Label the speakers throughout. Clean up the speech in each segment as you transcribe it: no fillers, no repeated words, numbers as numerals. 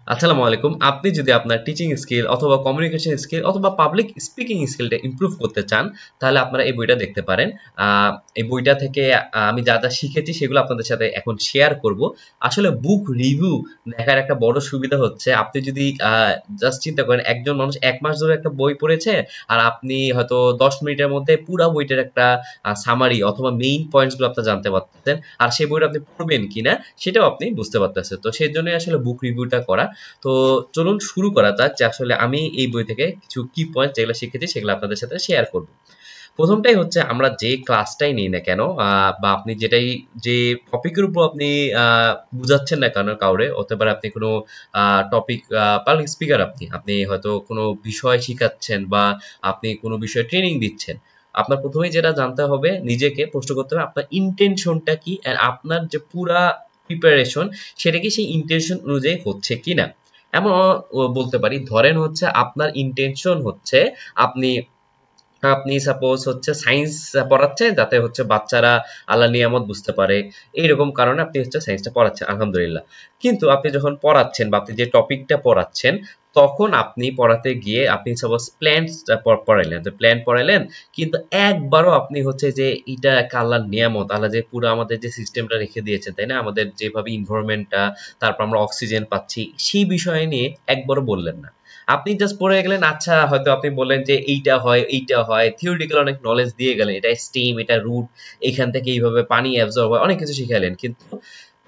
Speaker 1: আসসালামু আলাইকুম। আপনি যদি আপনার টিচিং স্কিল অথবা কমিউনিকেশন স্কিল অথবা পাবলিক স্পিকিং স্কিলটা ইমপ্রুভ করতে চান, তাহলে আপনারা এই বইটা দেখতে পারেন। এই বইটা থেকে আমি যা যা শিখেছি সেগুলো আপনাদের সাথে এখন শেয়ার করব। আসলে বুক রিভিউ দেখার একটা বড় সুবিধা হচ্ছে, আপনি যদি জাস্ট চিন্তা করেন একজন মানুষ ১ মাস ধরে একটা বই পড়েছে, আর আপনি হয়তো ১০ মিনিটের মধ্যে পুরা বইটার একটা সামারি অথবা মেইন পয়েন্টস গুলো আপনি জানতে পারতেছেন, আর সেই বইটা আপনি পড়বেন কিনা সেটাও আপনি বুঝতে পারতেছেন। তো সেই জন্যই আসলে বুক রিভিউটা করা। তো চলুন শুরু করা যাক যে আসলে আমি এই বই থেকে কিছু কি পয়েন্ট যেগুলো শিখেছি সেগুলো আপনাদের সাথে শেয়ার করব। প্রথমটাই হচ্ছে, আমরা যে ক্লাসটাই নিই না কেন বা আপনি যে টপিকের উপর আপনি বুঝাচ্ছেন না কেন কাউরে, হতে পারে আপনি কোনো টপিক পাবলিক স্পিকার, আপনি আপনি হয়তো কোনো বিষয় শিখাচ্ছেন বা আপনি কোনো বিষয়ে ট্রেনিং দিচ্ছেন, আপনার প্রথমেই যেটা জানতে হবে, নিজেকে প্রশ্ন করতে হবে আপনার ইন্টেনশনটা কি, আর আপনার যে পুরা প্রিপারেশন সেটা কি সেই ইন্টেনশন অনুযায়ী হচ্ছে কিনা। এমন বলতে পারি, ধরেন হচ্ছে আপনার ইন্টেনশন হচ্ছে আপনি আপনি সাপোজ হচ্ছে সায়েন্স পড়াচ্ছেন যাতে হচ্ছে বাচ্চারা আল্লাহ নিয়ামত বুঝতে পারে, এইরকম কারণে আপনি হচ্ছে সায়েন্সটা পড়াচ্ছেন, আলহামদুলিল্লাহ। কিন্তু আপনি যখন পড়াচ্ছেন বা আপনি যে টপিকটা পড়াচ্ছেন, তখন আপনি পড়াতে গিয়ে আপনি সাপোজ প্ল্যান্টস পড়াইলেন, তো প্ল্যান্ট পড়াইলেন, কিন্তু একবারও আপনি হচ্ছে যে এটা একটা আল্লাহর নিয়ামত, আল্লাহ যে পুরো আমাদের যে সিস্টেমটা রেখে দিয়েছেন, তাই না, আমাদের যেভাবে ইনভায়রনমেন্টটা, তারপর আমরা অক্সিজেন পাচ্ছি, সেই বিষয় নিয়ে একবারও বললেন না। আপনি জাস্ট পড়ে গেলেন, আচ্ছা হয়তো আপনি বললেন যে এইটা হয়, থিওরিটিক্যাল অনেক নলেজ দিয়ে গেলেন, এটা স্টিম, এটা রুট, এখান থেকে এইভাবে পানি অ্যাবজর্ব হয়, অনেক কিছু শিখালেন, কিন্তু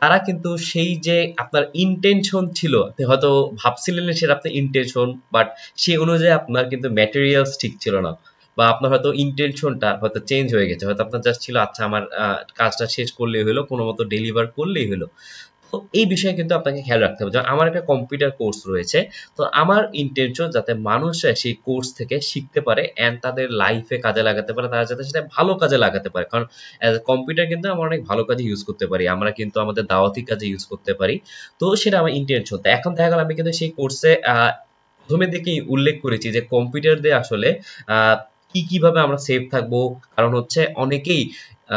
Speaker 1: তারা কিন্তু সেই যে আপনার ইন্টেনশন ছিল, আপনি হয়তো ভাবছিলেন সেটা আপনার ইন্টেনশন, বাট সেই অনুযায়ী আপনার কিন্তু ম্যাটেরিয়ালস ঠিক ছিল না, বা আপনার হয়তো ইন্টেনশনটা হয়তো চেঞ্জ হয়ে গেছে, হয়তো আপনার জাস্ট ছিল আচ্ছা আমার কাজটা শেষ করলেই হলো, কোনো মতো ডেলিভার করলেই হলো। তো এই বিষয়ে কিন্তু আপনাকে খেয়াল রাখতে হবে। যেমন আমার একটা কম্পিউটার কোর্স রয়েছে, তো আমার ইন্টেনশন যাতে মানুষরা সেই কোর্স থেকে শিখতে পারে এন্ড তাদের লাইফে কাজে লাগাতে পারে, তারা যাতে সেটা ভালো কাজে লাগাতে পারে, কারণ কম্পিউটার কিন্তু আমরা অনেক ভালো কাজে ইউজ করতে পারি, আমরা কিন্তু আমাদের দাওয়াতি কাজে ইউজ করতে পারি। তো সেটা আমার ইন্টেনশন। তো এখন দেখা গেল আমি কিন্তু সেই কোর্সে প্রথমের দিকেই উল্লেখ করেছি যে কম্পিউটার দিয়ে আসলে আহ কিভাবে আমরা সেফ থাকবো, কারণ হচ্ছে অনেকেই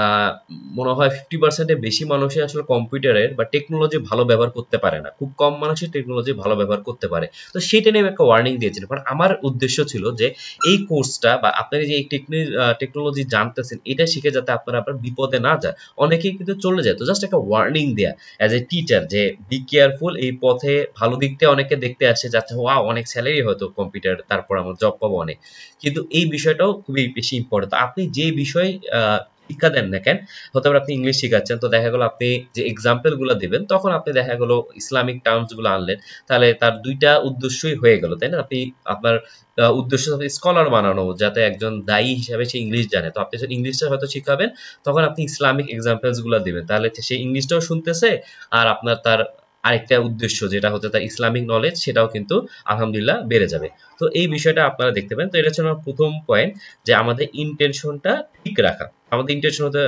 Speaker 1: আহ মনে হয় 50% এর বেশি মানুষই আসলে কম্পিউটারের বা টেকনোলজি ভালো ব্যবহার করতে পারে না, খুব কম মানুষই টেকনোলজি ভালো ব্যবহার করতে পারে। তো সেটা নিয়ে আমি একটা ওয়ার্নিং দিয়েছিলাম, কারণ আমার উদ্দেশ্য ছিল যে এই কোর্সটা বা আপনারা যে এই টেকনোলজি জানতেছেন, এটা শিখে যাতে আপনারা আবার বিপদে না যায়। অনেকেই কিন্তু চলে যায়, তো জাস্ট একটা ওয়ার্নিং দেয়া অ্যাজ এ টিচার যে বি কেয়ারফুল, এই পথে ভালো দিক দিয়ে অনেকে দেখতে আসে, যাচ্ছে ওয়াও অনেক স্যালারি হয়তো কম্পিউটার, তারপর আমার জব পাবো অনেক, কিন্তু এই বিষয়টাও খুবই বেশি ইম্পর্টেন্ট। আপনি যে বিষয় শিক্ষা দেন না কেন, হতে পারে আপনি ইংলিশ শিখাচ্ছেন, তো দেখা গেল আপনি যে এক্সাম্পল গুলো দিবেন, তখন আপনি দেখা গেল ইসলামিক টার্মস গুলো আনলেন, তাহলে তার দুইটা উদ্দেশ্যই হয়ে গেল, তাই না। আপনি আপনার উদ্দেশ্য হবে স্কলার বানানো, যাতে একজন দায়ী হিসাবে সে ইংলিশ জানে, তো আপনি যখন ইংলিশটা হয়তো শিখাবেন, তখন আপনি ইসলামিক এক্সাম্পলস গুলো দিবেন, তাহলে সে ইংলিশটাও শুনতেছে, আর আপনার তার আরেকটা উদ্দেশ্য যেটা হচ্ছে তার ইসলামিক নলেজ, সেটাও কিন্তু আলহামদুলিল্লাহ বেড়ে যাবে। তো এই বিষয়টা আপনারা দেখতে পারেন। তো এটা হচ্ছে আমার প্রথম পয়েন্ট, যে আমাদের ইন্টেনশনটা ঠিক রাখা, আমাদের ইন্টেনশন হতে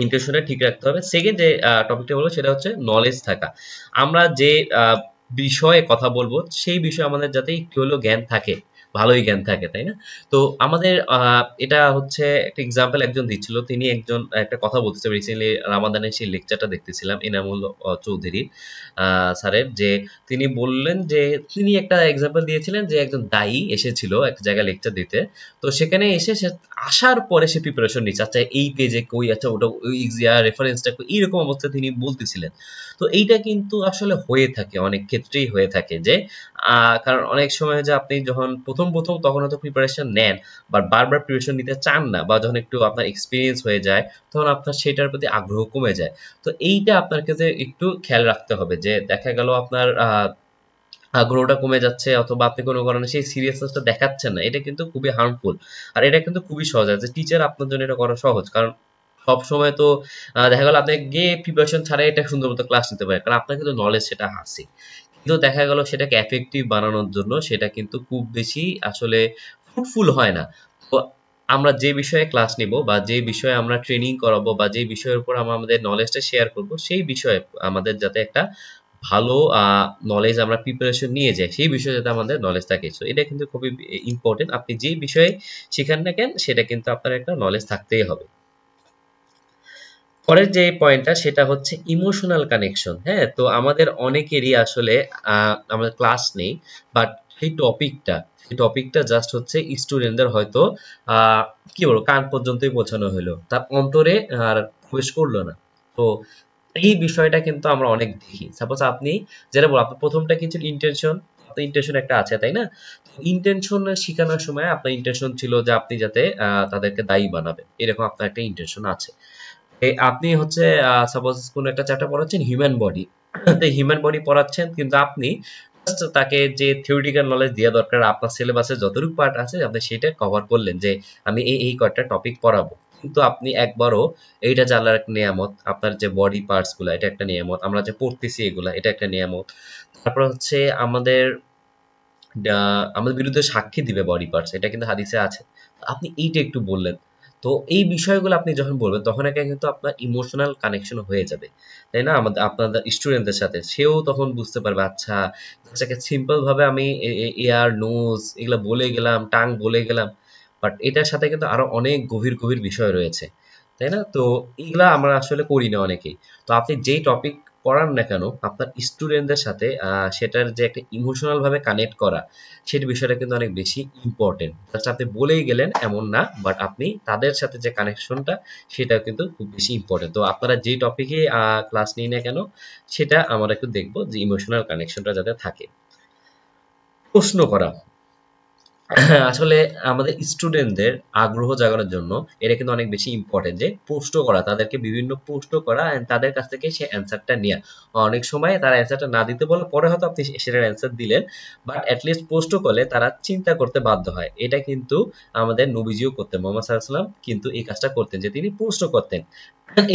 Speaker 1: ইন্টেনশনটা ঠিক রাখতে হবে। সেকেন্ড যে টপিকটা বলবো সেটা হচ্ছে নলেজ থাকা। আমরা যে বিষয়ে কথা বলবো সেই বিষয়ে আমাদের যাতে একটু হলেও জ্ঞান থাকে, ভালোই জ্ঞান থাকে, তাই না। তো আমাদের এটা হচ্ছে একটা এক্সাম্পল একজন দিচ্ছিল, তিনি একজন একটা কথা বলতেছে, রিসেন্টলি রামাদানের সেই লেকচারটা দেখতেছিলাম এনামুল চৌধুরী স্যারের, যে তিনি বললেন যে তিনি একটা এক্সাম্পল দিয়েছিলেন যে একজন দায়ী এসেছিল এক জায়গায় লেকচার দিতে, তো সেখানে এসে সে আসার পরে সে প্রিপারেশন নিচ্ছে, আচ্ছা এই পেজে কই, আচ্ছা ওটা ওই রেফারেন্সটা কই, এইরকম অবস্থায় তিনি বলতেছিলেন। তো এইটা কিন্তু আসলে হয়ে থাকে, অনেক ক্ষেত্রেই হয়ে থাকে যে কারণ অনেক সময় যে আপনি যখন প্রথম তখন হয়তো প্রিপারেশন নেন, বাট বারবার প্রিপারেশন নিতে চান না, বা যখন একটু আপনার এক্সপিরিয়েন্স হয়ে যায়, তখন আপনার সেটার প্রতি আগ্রহ কমে যায়। তো এইটা আপনার ক্ষেত্রে একটু খেয়াল রাখতে হবে, যে দেখা গেল আপনার আগ্রহটা কমে যাচ্ছে, অথবা আপনি কোনো কারণে সেই সিরিয়াসনেসটা দেখাচ্ছেন না, এটা কিন্তু খুবই হার্মফুল। আর এটা কিন্তু খুবই সহজ, যে টিচার আপনার জন্য এটা করা সহজ, কারণ সব সময় তো দেখা গেল আপনি গিয়ে প্রিপারেশন ছাড়াই এটা সুন্দর মতো ক্লাস নিতে পারেন, কারণ আপনার কিন্তু নলেজ সেটা আছে, কিন্তু দেখা গেল সেটাকে এফেক্টিভ বানানোর জন্য সেটা কিন্তু খুব বেশি আসলে ফ্রুটফুল হয় না। তো আমরা যে বিষয়ে ক্লাস নিব, বা যে বিষয়ে আমরা ট্রেনিং করাবো, বা যে বিষয়ের উপর আমরা আমাদের নলেজটা শেয়ার করব, সেই বিষয়ে আমাদের যাতে একটা ভালো নলেজ আমরা প্রিপারেশন নিয়ে যাই, সেই বিষয়ে যাতে আমাদের নলেজ থাকে। সো এটা কিন্তু খুবই ইম্পর্টেন্ট, আপনি যে বিষয়ে শিখান না কেন সেটা কিন্তু আপনার একটা নলেজ থাকতেই হবে। পরের যে পয়েন্টটা সেটা হচ্ছে ইমোশনাল কানেকশন। হ্যাঁ, তো আমাদের অনেকেরই আসলে আমাদের ক্লাস নেই, বাট সেই টপিকটা জাস্ট হচ্ছে স্টুডেন্টদের হয়তো আহ কি বলবো কান পর্যন্তই পৌঁছানো হলো, তার অন্তরে আর প্রবেশ করলো না। তো এই বিষয়টা কিন্তু আমরা অনেক দেখি। সাপোজ আপনি যেটা বল, আপনার প্রথমটা কিছু ইন্টেনশন, আপনার ইন্টেনশন একটা আছে তাই না? ইন্টেনশন শেখানোর সময় আপনার ইন্টেনশন ছিল যে আপনি যাতে তাদেরকে দায়ী বানাবেন, এরকম আপনার একটা ইন্টেনশন আছে। আপনি হচ্ছে সাপোজ কোন একটা চ্যাপ্টার পড়াচ্ছেন হিউম্যান বডি, তো হিউম্যান বডি পড়াচ্ছেন, কিন্তু আপনি জাস্ট তাকে যে থিওরিটিক্যাল নলেজ দেওয়া দরকার আপনার সিলেবাসে যতটুকু পার্ট আছে আপনি সেটা কভার করলেন যে আমি এই কয়েকটা টপিক পড়াবো, কিন্তু আপনি একবারও এইটা জানার একটা নিয়ামত, আপনার যে বডি পার্টস গুলা এটা একটা নিয়ামত, আমরা যে পড়তেছি এগুলা এটা একটা নিয়ামত। তারপর হচ্ছে আমাদের বিরুদ্ধে সাক্ষী দিবে বডি পার্টস, এটা কিন্তু হাদিসে আছে। আপনি এইটা একটু বললেন। তো এই বিষয়গুলো আপনি যখন বলবেন তখন একটা কিন্তু আপনার ইমোশনাল কানেকশন হয়ে যাবে, তাই না? আমাদের আপনাদের স্টুডেন্টদের সাথে সেও তখন বুঝতে পারবে, আচ্ছা বাচ্চাকে সিম্পল ভাবে আমি এয়ার নোজ এগুলা বলে গেলাম, টাং বলে গেলাম, বাট এটার সাথে কিন্তু আরো অনেক গভীর গভীর বিষয় রয়েছে, তাই না? তো এগুলা আমরা আসলে করি না অনেকেই। তো আপনি যেই টপিক পড়ান না কেন আপনার স্টুডেন্টদের সাথে সেটার যে একটা ইমোশনাল ভাবে কানেক্ট করা, সেই বিষয়টা কিন্তু অনেক বেশি ইম্পর্টেন্ট। জাস্ট আপনি বলেই গেলেন এমন না, বাট আপনি তাদের সাথে যে কানেকশনটা সেটাও কিন্তু খুব বেশি ইম্পর্টেন্ট। তো আপনারা যে টপিকে ক্লাস নিই না কেন সেটা আমরা একটু দেখবো যে ইমোশনাল কানেকশনটা যাতে থাকে। প্রশ্ন করা আসলে আমাদের স্টুডেন্টদের আগ্রহ জাগানোর জন্য এটা কিন্তু অনেক বেশি ইম্পর্টেন্ট যে প্রশ্ন করা, তাদেরকে বিভিন্ন প্রশ্ন করা and তাদের কাছ থেকে সেই অ্যান্সারটা নেওয়া। অনেক সময় তারা অ্যান্সারটা না দিতে বলে পরে হয়তো আপনি সেটার অ্যান্সার দিলেন, বাট অ্যাটলিস্ট প্রশ্ন করলে তারা চিন্তা করতে বাধ্য হয়। এটা কিন্তু আমাদের নবীজিও করতেন, মোহাম্মদ সাল্লাল্লাহু আলাইহি ওয়াসাল্লাম কিন্তু এই কাজটা করতেন যে তিনি প্রশ্ন করতেন।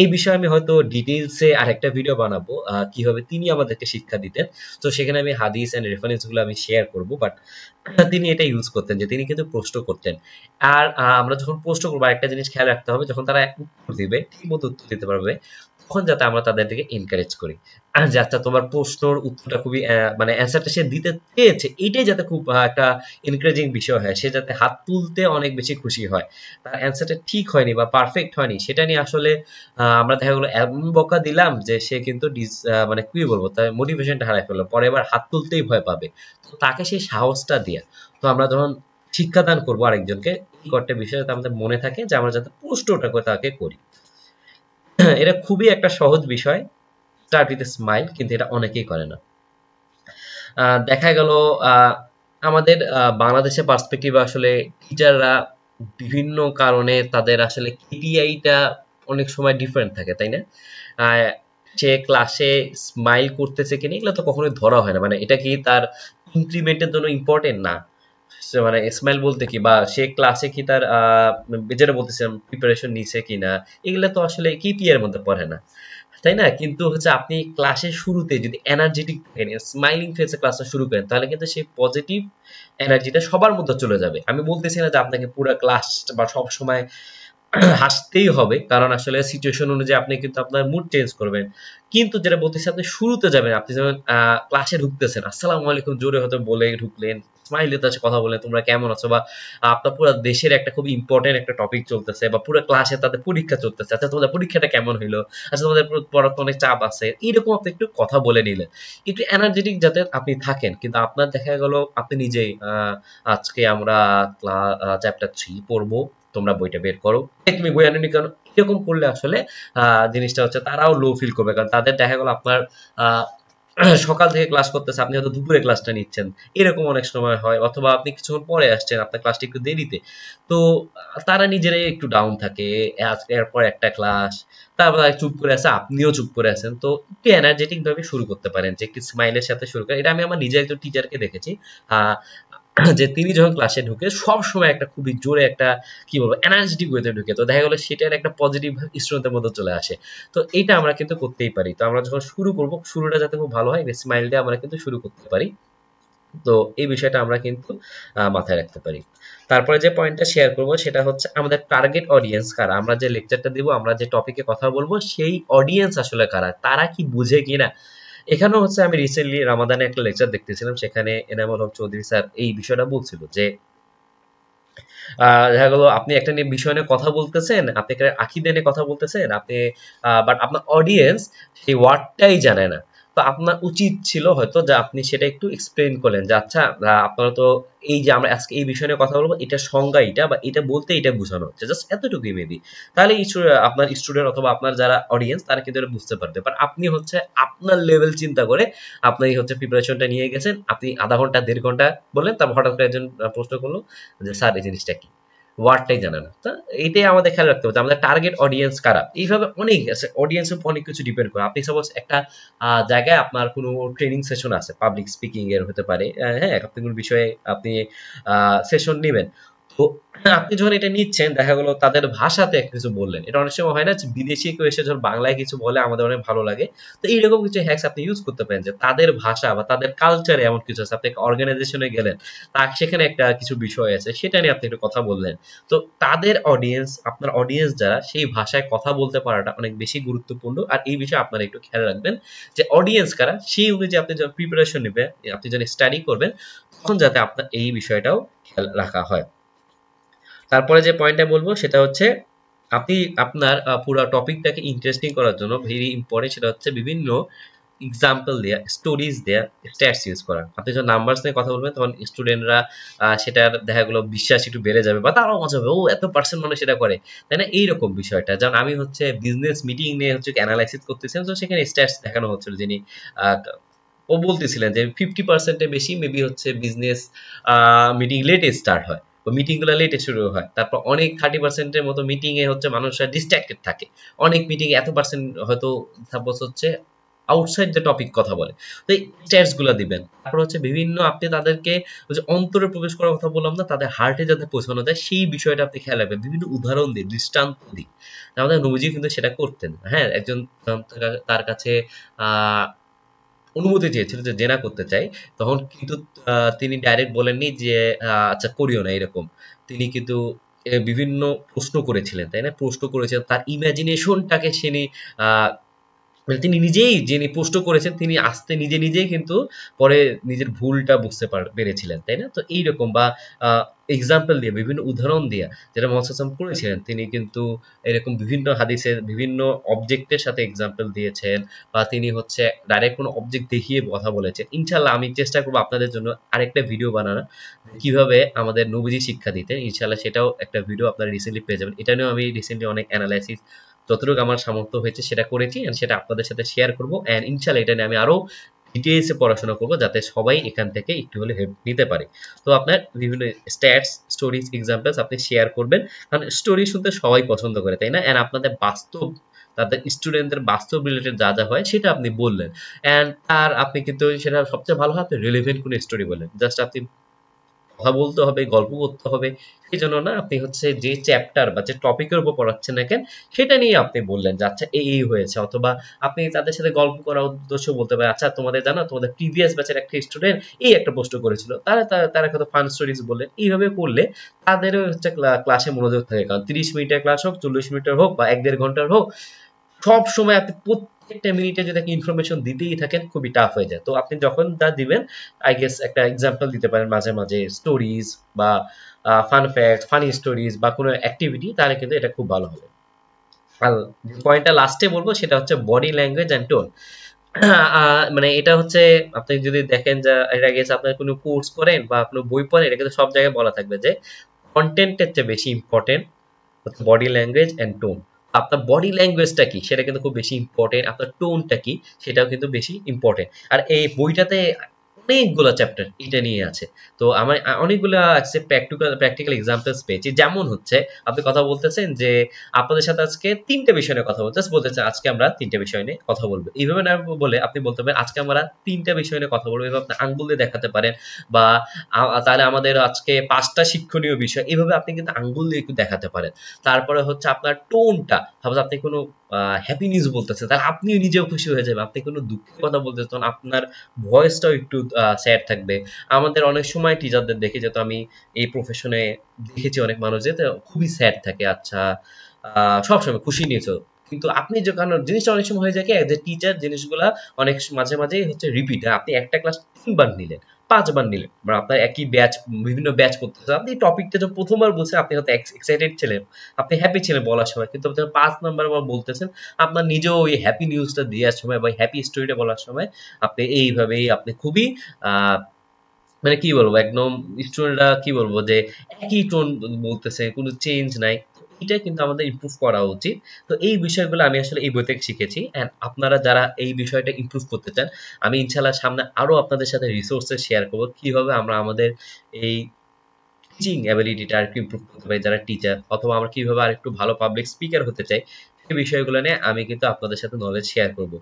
Speaker 1: এই বিষয়ে আমি হয়তো ডিটেইলসে আরেকটা ভিডিও বানাবো কিভাবে তিনি আমাদেরকে শিক্ষা দিতেন। তো সেখানে আমি হাদিস এন্ড রেফারেন্স গুলো আমি শেয়ার করব, বাট তিনি এটা ইউজ করতেন যে তিনি কিন্তু প্রশ্ন করতেন। আর আমরা যখন প্রশ্ন করবো আরেকটা জিনিস খেয়াল রাখতে হবে, যখন তারা উত্তর দিবে ঠিকমতো উত্তর দিতে পারবে তখন যাতে আমরা তাদের দিকে এনকারেজ করি যে আচ্ছা তোমার প্রশ্নর উত্তরটা খুবই মানে অ্যান্সারটা সে দিতে চেয়েছে, এটাই যাতে খুব একটা এনকারেজিং বিষয় হয়, সে যাতে হাত তুলতে অনেক বেশি খুশি হয়। তার অ্যান্সারটা ঠিক হয়নি বা পারফেক্ট হয়নি সেটা নিয়ে আসলে আমরা দেখা গেলো এমন বকা দিলাম যে সে কিন্তু মানে কি বলবো তার মোটিভেশনটা হারাই ফেললো, পরে এবার হাত তুলতেই ভয় পাবে। তো তাকে সেই সাহসটা দিয়া, তো আমরা যখন শিক্ষাদান করবো আরেকজনকে এই কয়েকটা বিষয় যাতে আমাদের মনে থাকে যে আমরা যাতে প্রশ্নটা করে তাকে করি। এটা খুবই একটা সহজ বিষয়, স্টার্ট উইথ স্মাইল, কিন্তু এটা অনেকেই করে না। দেখা গেল আমাদের বাংলাদেশের পার্সপেক্টিভে আসলে টিচাররা বিভিন্ন কারণে তাদের আসলে কেপিআইটা অনেক সময় ডিফারেন্ট থাকে, তাই না? আহ, সে ক্লাসে স্মাইল করতেছে কিনা এগুলো তো কখনোই ধরা হয় না, মানে এটা কি তার ইনক্রিমেন্টের জন্য ইম্পর্টেন্ট না। মানে স্মাইল বলতে কি, বা সে ক্লাসে কি তার যেটা বলতেছিলাম প্রিপারেশন নিছে কিনা, এগুলো তো আসলে কেপিআই এর মধ্যে পড়ে না, তাই না? কিন্তু হচ্ছে আপনি ক্লাসের শুরুতে যদি এনার্জেটিক থাকেন, স্মাইলিং ফেসে ক্লাসটা শুরু করেন, তাহলে কিন্তু সেই পজিটিভ এনার্জিটা সবার মধ্যে চলে যাবে। আমি বলতেছি না যে আপনাকে পুরো ক্লাস বা সব সময় হাসতেই হবে, কারণ আসলে সিচুয়েশন অনুযায়ী আপনি কিন্তু আপনার মুড চেঞ্জ করবেন। কিন্তু যেটা বলতেছি আপনি শুরুতে যাবেন, আপনি যখন ক্লাসে ঢুকতেছেন আসসালামু আলাইকুম জোরে হয়তো বলে ঢুকলেন, স্মাইলি তার কথা বলেন তোমরা কেমন আছো, বা আপনার পুরো দেশের একটা খুব ইম্পর্টেন্ট একটা টপিক চলতেছে, বা পুরো ক্লাসে তাদের পরীক্ষা চলতেছে, আচ্ছা তোমাদের পরীক্ষাটা কেমন হইলো, আচ্ছা তোমাদের পড়াতে অনেক চাপ আছে, এইরকম আপনি একটু কথা বলে নিলেন, একটু এনার্জেটিক যাতে আপনি থাকেন। কিন্তু আপনার দেখা গেল আপনি নিজেই আজকে আমরা চ্যাপ্টার 3 পড়বো, তোমরা বইটা বের করো, তুমি বই আনোনি কেন, এরকম করলে আসলে জিনিসটা হচ্ছে তারাও লো ফিল করবে, কারণ তাদের দেখা গেল আপনার আহ সকাল থেকে ক্লাস করতেছে, আপনি হয়তো দুপুরে ক্লাসটা নিচ্ছেন, এরকম অনেক সময় হয়, অথবা আপনি কিছুক্ষণ পরে আসছেন আপনার ক্লাসটা একটু দেরিতে। তো তারা নিজেরাই একটু ডাউন থাকে, আজকে এরপর একটা ক্লাস, তারপর চুপ করে আছে, আপনিও চুপ করে আছেন। তো একটু এনার্জেটিক ভাবে শুরু করতে পারেন, যে একটু স্মাইলের সাথে শুরু করেন। এটা আমি আমার নিজে একজন টিচারকে দেখেছি আহ যে তিনি যখন ক্লাসে ঢুকে সব সময় একটা খুবই জোরে একটা কি বলবো এনার্জেটিক ওয়েতে ঢুকে, তো দেখা গেলো সেটার একটা পজিটিভ স্টুডেন্টের মধ্যে চলে আসে। তো এইটা আমরা কিন্তু করতেই পারি। তো আমরা যখন শুরু করব শুরুটা যাতে খুব ভালো হয়, স্মাইল দিয়ে আমরা কিন্তু শুরু করতে পারি। তো এই বিষয়টা আমরা কিন্তু মাথায় রাখতে পারি। তারপরে যে পয়েন্টটা শেয়ার করব সেটা হচ্ছে আমাদের টার্গেট অডিয়েন্স কারা, আমরা যে লেকচারটা দিব, আমরা যে টপিকে কথা বলবো সেই অডিয়েন্স আসলে কারা, তারা কি বুঝে কিনা। এখানেও হচ্ছে আমি রিসেন্টলি রামাদানে একটা লেকচার দেখতেছিলাম, সেখানে এনামুল হক চৌধুরী স্যার এই বিষয়টা বলছিল যে দেখা গেল আপনি একটা নিয়ে বিষয় নিয়ে কথা বলতেছেন, আপনি একটা আকিদা নিয়ে কথা বলতেছেন, আপনি বাট আপনার অডিয়েন্স সেই ওয়ার্ডটাই জানে না। তো আপনার উচিত ছিল হয়তো যে আপনি সেটা একটু এক্সপ্লেইন করলেন যে আচ্ছা আপনারা তো এই যে আমরা আজকে এই বিষয় নিয়ে কথা বলবো, এটা সংজ্ঞা এটা, বা এটা বলতে এটা বোঝানো হচ্ছে, জাস্ট এতটুকুই মেবি। তাহলে আপনার স্টুডেন্ট অথবা আপনার যারা অডিয়েন্স তারা কিন্তু এটা বুঝতে পারবে। বাট আপনি হচ্ছে আপনার লেভেল চিন্তা করে আপনি হচ্ছে প্রিপারেশনটা নিয়ে গেছেন, আপনি আধা ঘন্টা 1.5 ঘন্টা বললেন, তারপর হঠাৎ করে একজন প্রশ্ন করলো যে স্যার এই জিনিসটা কি, ওয়ার্ডটাই জানে না। তো এইটাই আমাদের খেয়াল রাখতে হবে, আমাদের টার্গেট অডিয়েন্স কারা। এইভাবে অনেক অডিয়েন্সের উপর অনেক কিছু ডিপেন্ড করে। আপনি সাপোজ একটা জায়গায় আপনার কোনো ট্রেনিং সেশন আছে, পাবলিক স্পিকিং এর হতে পারে, হ্যাঁ, আপনি কোনো বিষয়ে আপনি সেশন নেবেন। তো আপনি যখন এটা নিচ্ছেন, দেখা গেলো তাদের ভাষাতে কিছু বললেন, এটা অনেক সময় হয় না যে বিদেশি কেউ এসে যখন বাংলায় কিছু বলে আমাদের অনেক ভালো লাগে। তো এইরকম কিছু হ্যাকস আপনি ইউজ করতে পারেন, যে তাদের ভাষা বা তাদের কালচারে এমন কিছু আছে, আপনি অর্গানাইজেশনে গেলেন, তার সেখানে একটা কিছু বিষয় আছে, সেটা নিয়ে আপনি একটু কথা বললেন। তো তাদের অডিয়েন্স, আপনার অডিয়েন্স যারা, সেই ভাষায় কথা বলতে পারাটা অনেক বেশি গুরুত্বপূর্ণ। আর এই বিষয়ে আপনারা একটু খেয়াল রাখবেন যে অডিয়েন্স কারা, সেই অনুযায়ী আপনি যখন প্রিপারেশন নেবেন, আপনি যখন স্টাডি করবেন, তখন যাতে আপনার এই বিষয়টাও খেয়াল রাখা হয়। তারপরে যে পয়েন্টটা বলবো সেটা হচ্ছে আপনি আপনার পুরো টপিকটাকে ইন্টারেস্টিং করার জন্য ভেরি ইম্পর্টেন্ট, সেটা হচ্ছে বিভিন্ন এক্সাম্পল দেয়া, স্টোরিজ দেয়া, স্ট্যাটস ইউজ করা। আপনি যখন নাম্বারস নিয়ে কথা বলবেন, তখন স্টুডেন্টরা সেটার দেখা গেলো বিশ্বাস একটু বেড়ে যাবে, বা তারাও মজা হবে, ও এত পার্সেন্ট মানুষ সেটা করে, তাই না? এইরকম বিষয়টা। যেমন আমি হচ্ছে বিজনেস মিটিং নিয়ে হচ্ছে অ্যানালাইসিস করতেছিলাম, তো সেখানে স্ট্যাটস দেখানো হচ্ছিল, যিনি ও বলতেছিলেন যে 50%-এর বেশি মেবি হচ্ছে বিজনেস মিটিং লেটে স্টার্ট হয়, মিটিং গুলো লেটে শুরু হয়। তারপর অনেক 30%-এর মতো মিটিং এ হচ্ছে মানুষরা ডিস্ট্রাক্টেড থাকে, অনেক মিটিং এত পার্সেন্ট হয়তো সাপোজ হচ্ছে আউটসাইড দ্য টপিক কথা বলে। তো এই স্ট্যাটস গুলো দিবেন। তারপর হচ্ছে বিভিন্ন আপনি তাদেরকে ওই যে অন্তরে প্রবেশ করার কথা বললাম না, তাদের হার্টে যাতে পৌঁছানো যায়, সেই বিষয়টা আপনি খেয়াল রাখবেন, বিভিন্ন উদাহরণ দিই, দৃষ্টান্ত দিই। আমাদের নবীজি কিন্তু সেটা করতেন। হ্যাঁ, একজন তার কাছে আহ অনুমতি চেয়েছিল যে জেনা করতে চাই, তখন কিন্তু তিনি ডাইরেক্ট বলেননি যে আচ্ছা করিও না এরকম। তিনি কিন্তু বিভিন্ন প্রশ্ন করেছিলেন, তাই না? প্রশ্ন করেছেন, তার ইমাজিনেশনটাকে আহ মানে তিনি নিজেই, যিনি প্রশ্ন করেছেন, তিনি আস্তে নিজে নিজেই কিন্তু পরে নিজের ভুলটা বুঝতে পেরেছিলেন, তাই না? তো এইরকম বা এক্সাম্পল দিয়ে, বিভিন্ন উদাহরণ দিয়ে, যেটা মোহাম্মদ সাল্লাল্লাহু আলাইহি ওয়াসাল্লাম করেছিলেন, তিনি কিন্তু এরকম বিভিন্ন হাদিসের বিভিন্ন অবজেক্টের সাথে এক্সাম্পল দিয়েছেন, বা তিনি হচ্ছে ডাইরেক্ট কোনো অবজেক্ট দেখিয়ে কথা বলেছেন। ইনশাল্লাহ আমি চেষ্টা করবো আপনাদের জন্য আরেকটা ভিডিও বানানো, কিভাবে আমাদের নবীজি শিক্ষা দিতেন। ইনশাল্লাহ সেটাও একটা ভিডিও আপনারা রিসেন্টলি পেয়ে যাবেন। এটা নিয়েও আমি রিসেন্টলি অনেক অ্যানালাইসিস, যতটুকু আমার সামর্থ্য হয়েছে সেটা করেছি, এন্ড সেটা আপনাদের সাথে শেয়ার করবো। এন্ড ইনশাল্লাহ এটা নিয়ে আমি আরো ডিটেইলসে পড়াশোনা করবো, যাতে সবাই এখান থেকে একটু হলে হেল্প নিতে পারে। তো আপনার বিভিন্ন স্ট্যাটস, স্টোরিজ, এক্সাম্পলস আপনি শেয়ার করবেন, কারণ স্টোরি শুনতে সবাই পছন্দ করে, তাই না? এন্ড আপনাদের বাস্তব, তাদের স্টুডেন্টদের বাস্তব রিলেটেড যা যা হয় সেটা আপনি বললেন। এন্ড আর আপনি কিন্তু সেটা সবচেয়ে ভালো হয় আপনি রিলেভেন্ট কোনো স্টোরি বললেন। জাস্ট আপনি কথা বলতে হবে, গল্প করতে হবে, সেই জন্য না, আপনি হচ্ছে যে চ্যাপ্টার বা যে টপিকের উপর পড়াচ্ছেন না কেন, সেটা নিয়ে আপনি বললেন যে আচ্ছা এই হয়েছে, অথবা আপনি তাদের সাথে গল্প করার উদ্দেশ্য বলতে পারেন, আচ্ছা তোমাদের জানো তোমাদের প্রিভিয়াস ব্যাচের একটা স্টুডেন্ট এই একটা প্রশ্ন করেছিল, তারা কত ফান স্টোরিজ বললেন। এইভাবে করলে তাদেরও হচ্ছে ক্লাসে মনোযোগ থাকে, কারণ 30 মিনিটের ক্লাস হোক, 40 মিনিটের হোক, বা 1-1.5 ঘন্টার হোক, সব সময় আপনি প্রত্যেকটা মিনিটে যদি ইনফরমেশন দিতেই থাকেন, খুবই টাফ হয়ে যায়। তো আপনি যখন যা দিবেন, আই গেস একটা এক্সাম্পল দিতে পারেন মাঝে মাঝে, স্টোরিজ বা ফান ফ্যাক্ট, ফানি স্টোরিজ বা কোনো অ্যাক্টিভিটি, তাহলে কিন্তু এটা খুব ভালো হবে। আর যে পয়েন্টটা লাস্টে বলবো সেটা হচ্ছে বডি ল্যাঙ্গুয়েজ অ্যান্ড টোন। মানে এটা হচ্ছে আপনি যদি দেখেন যে এটা গেছে আপনার কোনো কোর্স করেন বা আপনার বই পড়েন, এটা কিন্তু সব জায়গায় বলা থাকবে যে কন্টেন্টের চেয়ে বেশি ইম্পর্টেন্ট হচ্ছে বডি ল্যাঙ্গুয়েজ অ্যান্ড টোন। আপনার বডি ল্যাঙ্গুয়েজটা কি সেটা কিন্তু খুব বেশি ইম্পর্টেন্ট, আপনার টোনটা কি সেটাও কিন্তু বেশি ইম্পর্টেন্ট। আর এই বইটাতে অনেকগুলো চ্যাপ্টার এটা নিয়ে আছে। তো আমার অনেকগুলো আছে প্র্যাকটিক্যাল এক্সাম্পলস পেয়েছি। যেমন হচ্ছে আপনি কথা বলতেছেন যে আপনাদের সাথে আজকে 3টে বিষয় নিয়ে কথা বলতে বলতেছেন, আজকে আমরা 3টে বিষয় নিয়ে কথা বলবো। এইভাবে না বলে আপনি বলতে পারেন আজকে আমরা 3টে বিষয় নিয়ে কথা বলবো, এভাবে আপনি আঙ্গুল দিয়ে দেখাতে পারেন। বা তাহলে আমাদের আজকে 5টা শিক্ষণীয় বিষয়, এভাবে আপনি কিন্তু আঙ্গুল দিয়ে একটু দেখাতে পারেন। তারপরে হচ্ছে আপনার টোনটা, সাপোজ আপনি কোনো হ্যাপি নিউজ বলতেছেন, তাহলে আপনিও নিজেও খুশি হয়ে যাবেন। আপনি কোনো দুঃখের কথা বলতেছেন, তখন আপনার ভয়েসটাও একটু স্যাড থাকবে। আমাদের অনেক সময় টিচারদের দেখি, যেহেতু আমি এই প্রফেশনে দেখেছি অনেক মানুষ যে খুবই স্যাড থাকে, আচ্ছা সবসময় খুশি নিয়েছো, কিন্তু আপনি যে কারণ জিনিসটা অনেক সময় হয়ে যায় কি, যে টিচার জিনিসগুলা অনেক মাঝে মাঝে হচ্ছে রিপিট, আপনি একটা ক্লাস 3 বার নিলেন, 5 বার নিলেন বা আপনার একই ব্যাচ বিভিন্ন ব্যাচ করতেছে, আপনি টপিকটা যখন প্রথমবার বলছেন আপনি হয়তো এক্সাইটেড ছিলেন, আপনি হ্যাপি ছিলেন বলার সময়, কিন্তু আপনি 5 নাম্বার বার বলতেছেন, আপনার নিজেও ওই হ্যাপি নিউজটা দেওয়ার সময় বা হ্যাপি স্টোরিটা বলার সময় আপনি এইভাবেই আপনি খুবই মানে কি বলবো, একদম স্টুডেন্টরা কি বলবো যে একই টোন বলতেছে, কোনো চেঞ্জ নাই। এটা কিন্তু আমাদের ইমপ্রুভ করা উচিত। তো এই বিষয়গুলো আমি আসলে এই বই থেকে শিখেছি। অ্যান্ড আপনারা যারা এই বিষয়টা ইমপ্রুভ করতে চান, আমি ইনশাল্লাহ সামনে আরো আপনাদের সাথে রিসোর্সেস শেয়ার করবো কিভাবে আমরা আমাদের এই টিচিং অ্যাবিলিটিটা আর একটু ইমপ্রুভ করতে পারি যারা টিচার, অথবা আমরা কিভাবে আর একটু ভালো পাবলিক স্পিকার হতে চাই, সেই বিষয়গুলো নিয়ে আমি কিন্তু আপনাদের সাথে নলেজ শেয়ার করব।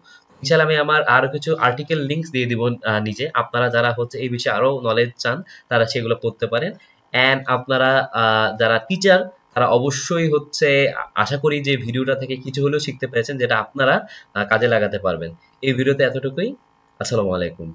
Speaker 1: ইনশাআল্লাহ আমি আমার আরো কিছু আর্টিকেল লিংকস দিয়ে দিব নিচে, আপনারা যারা হচ্ছে এই বিষয়ে আরো নলেজ চান তারা সেগুলো পড়তে পারেন। অ্যান্ড আপনারা যারা টিচার তারা অবশ্যই হচ্ছে আশা করি যে ভিডিওটা থেকে কিছু হলেও শিখতে পেরেছেন যেটা আপনারা কাজে লাগাতে পারবেন। এই ভিডিওতে এতটুকুই। আসসালামু আলাইকুম।